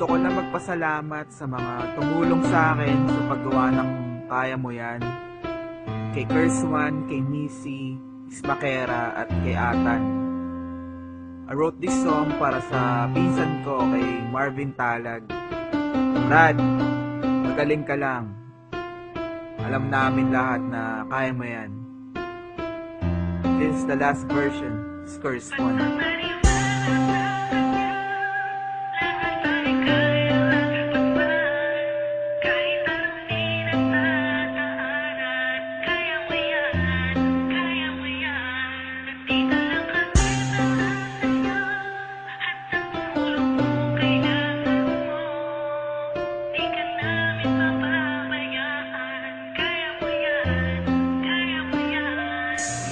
Gusto ko na magpasalamat sa mga tumulong sa akin sa paggawa ng Kaya Mo Yan. Kay Kerswan, kay Missy, Ismakera at kay Atan. I wrote this song para sa pinsan ko kay Marvin Talag. Brad, magaling ka lang. Alam namin lahat na kaya mo yan. This is the last version. It's Kerswan.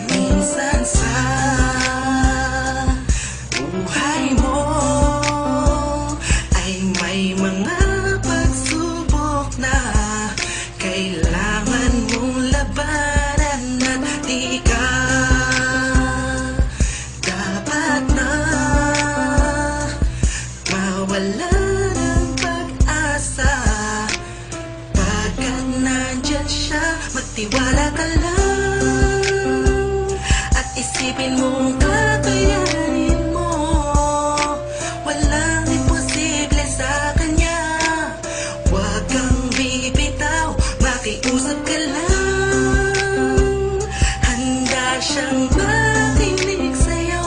Minsan sa buhay mo ay may mga pagsubok na kailangan mong labanan at di ka dapat na mawala ng pag-asa. Pagkat nandyan siya, magtiwala ka lang. Isipin mong kakayanin mo, walang imposible sa kanya. Huwag kang bibitaw, makiusap ka lang. Handa siyang makinig sa'yo,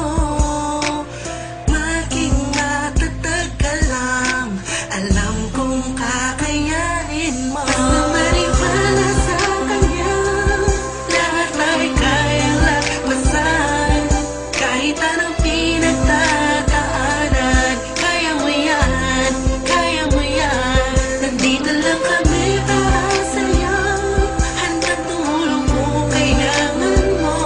maging matatag ka lang. Alam kong kakayanin mo. Basta maniwala sa kanya, lahat ay kayang lagpasan. Kahit anong pinagdadaanan, kaya mo yan, kaya mo yan. Nandito lang kami para sa'yo, handang tumulong kung kailangan mo.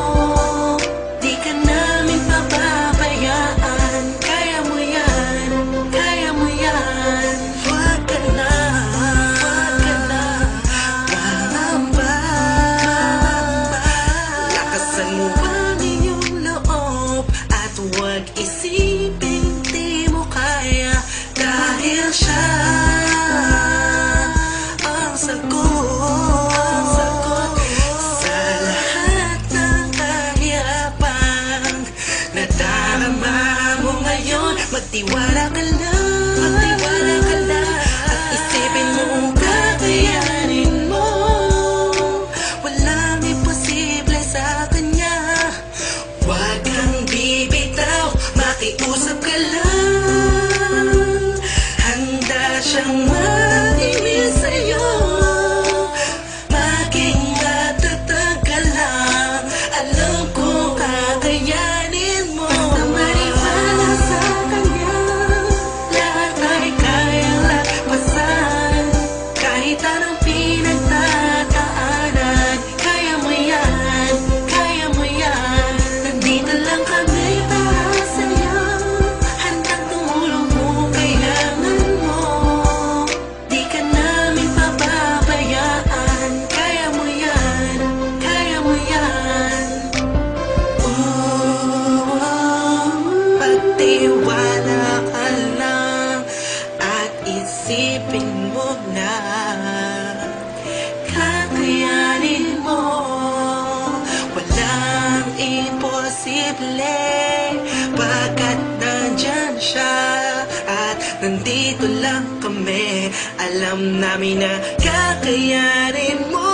Di ka namin pababayaan, kaya mo yan, kaya mo yan. Huwag ka na mangamba. Lakasan mo ang iyong loob at huwag isipin di mo kaya, dahil siya ang sagot sa lahat ng kahirapan na darama mo ngayon. Magtiwala ka lang, at isipin mo kung kakayanin mo. Walang imposible sa kanya. Huwag kang bibitaw, makiusap ka lang. Handa siyang makinig sa'yo, maging matatag ka lang. Alam ko kakayanin mo. Basta maniwala sa kanya, lahat ay kayang lagpasan. Kahit anong pinagdadaanan, kaya mo yan, kaya mo yan. Nandito lang kami para sa'yo, handang tumulong kung kailangan mo. Di ka namin pababayaan, kaya mo yan, kaya mo yan. Pagtiwala ka lang at isipin mo na kakayanin mo. Walang imposible, pagkat nandyan siya at nandito lang kami. Alam namin na kakayanin mo.